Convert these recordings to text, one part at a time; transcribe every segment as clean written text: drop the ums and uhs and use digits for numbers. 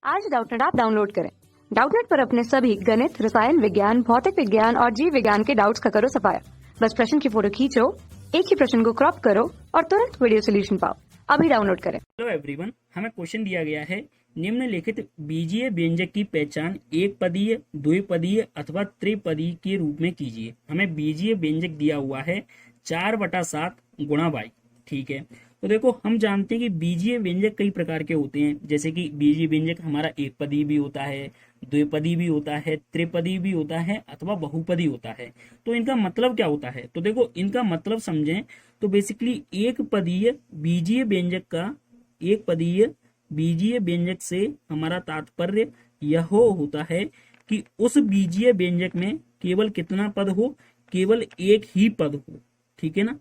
आज Doubtnut app download करें। Doubtnut पर अपने सभी गणित, रसायन विज्ञान, भौतिक विज्ञान और जीव विज्ञान के डाउट्स का करो सफाया। बस प्रश्न की फोटो खींचो, एक ही प्रश्न को क्रॉप करो और तुरंत वीडियो सोल्यूशन पाओ। अभी डाउनलोड करें। हेलो एवरीवन, हमें क्वेश्चन दिया गया है निम्नलिखित बीजीय व्यंजक की पहचान एक पदीय, द्विपदीय अथवा त्रिपदीय के रूप में कीजिए। हमें बीजीय व्यंजक दिया हुआ है 4/7 गुणा y। ठीक है, तो देखो हम जानते हैं कि बीजीय व्यंजक कई प्रकार के होते हैं, जैसे कि बीजीय व्यंजक हमारा एक पदी भी होता है, द्विपदी भी होता है, त्रिपदी भी होता है अथवा बहुपदी होता है। तो इनका मतलब क्या होता है, तो देखो इनका मतलब समझें तो बेसिकली एक पदीय बीजीय व्यंजक से हमारा तात्पर्य यह होता है कि उस बीजीय व्यंजक में केवल कितना पद हो, केवल एक ही पद हो। ठीक है ना,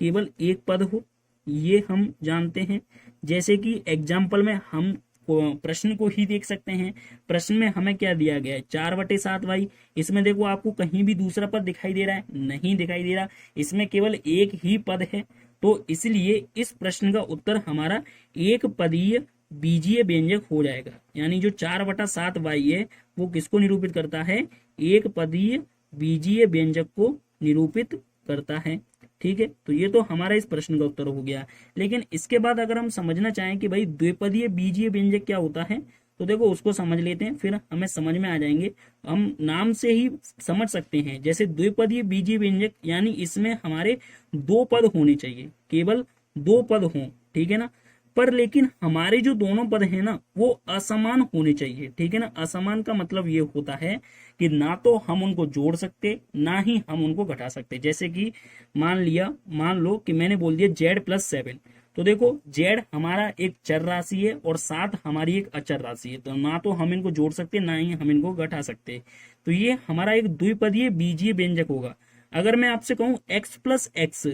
केवल एक पद हो, ये हम जानते हैं। जैसे कि एग्जाम्पल में हम प्रश्न को ही देख सकते हैं। प्रश्न में हमें क्या दिया गया है, 4/7 y। इसमें देखो आपको कहीं भी दूसरा पद दिखाई दे रहा है? नहीं दिखाई दे रहा, इसमें केवल एक ही पद है। तो इसलिए इस प्रश्न का उत्तर हमारा एक पदीय बीजीय व्यंजक हो जाएगा। यानी जो 4/7 y है वो किसको निरूपित करता है? एक पदीय बीजीय व्यंजक को निरूपित करता है। ठीक है, तो ये तो हमारा इस प्रश्न का उत्तर हो गया। लेकिन इसके बाद अगर हम समझना चाहें कि भाई द्विपदीय बीजीय व्यंजक क्या होता है, तो देखो उसको समझ लेते हैं, फिर हमें समझ में आ जाएंगे। हम नाम से ही समझ सकते हैं। जैसे द्विपदीय बीजीय व्यंजक यानी इसमें हमारे दो पद होने चाहिए, केवल दो पद हों। ठीक है ना, पर लेकिन हमारे जो दोनों पद हैं ना वो असमान होने चाहिए। ठीक है ना, असमान का मतलब ये होता है कि ना तो हम उनको जोड़ सकते, ना ही हम उनको घटा सकते। जैसे कि मान लो कि मैंने बोल दिया z+7, तो देखो z हमारा एक चर राशि है और 7 हमारी एक अचर राशि है। तो ना तो हम इनको जोड़ सकते, ना ही हम इनको घटा सकते। तो ये हमारा एक द्विपदीय बीजीय व्यंजक होगा। अगर मैं आपसे कहूं x+x,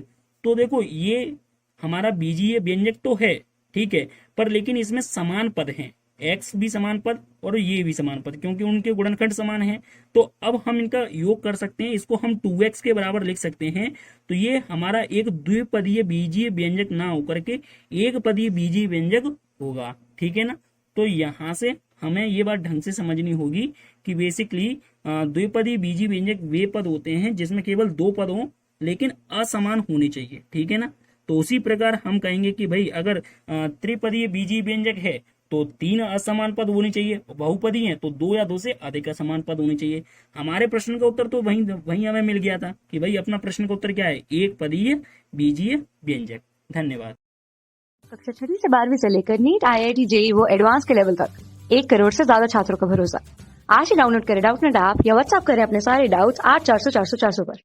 तो देखो ये हमारा बीजीय व्यंजक तो है, ठीक है, पर लेकिन इसमें समान पद हैं, x भी समान पद और ये भी समान पद, क्योंकि उनके गुणनखंड समान हैं। तो अब हम इनका योग कर सकते हैं, इसको हम 2x के बराबर लिख सकते हैं। तो ये हमारा एक द्विपदीय बीजीय व्यंजक ना होकर के एक पदीय बीजीय व्यंजक होगा। ठीक है ना, तो यहां से हमें ये बात ढंग से समझनी होगी कि बेसिकली द्विपदीय बीजीय व्यंजक वे पद होते हैं जिसमें केवल दो पद हों लेकिन असमान होने चाहिए। ठीक है ना, तो उसी प्रकार हम कहेंगे कि भाई अगर त्रिपदीय बीजीय व्यंजक है तो 3 असमान पद होने चाहिए, बहुपदी है तो 2 या 2 से अधिक असमान पद होने चाहिए। हमारे प्रश्न का उत्तर तो वही हमें मिल गया था कि भाई अपना प्रश्न का उत्तर क्या है, एक पदीय बीजीय व्यंजक। धन्यवाद। कक्षा 6 से 12वीं से लेकर नीट, IIT, JEE वो एडवांस के लेवल तक 1 करोड़ से ज्यादा छात्रों का भरोसा। आज ही डाउनलोड करें डाउटनेट ऐप या व्हाट्सएप करें अपने सारे डाउट्स 8400 400 400 पर।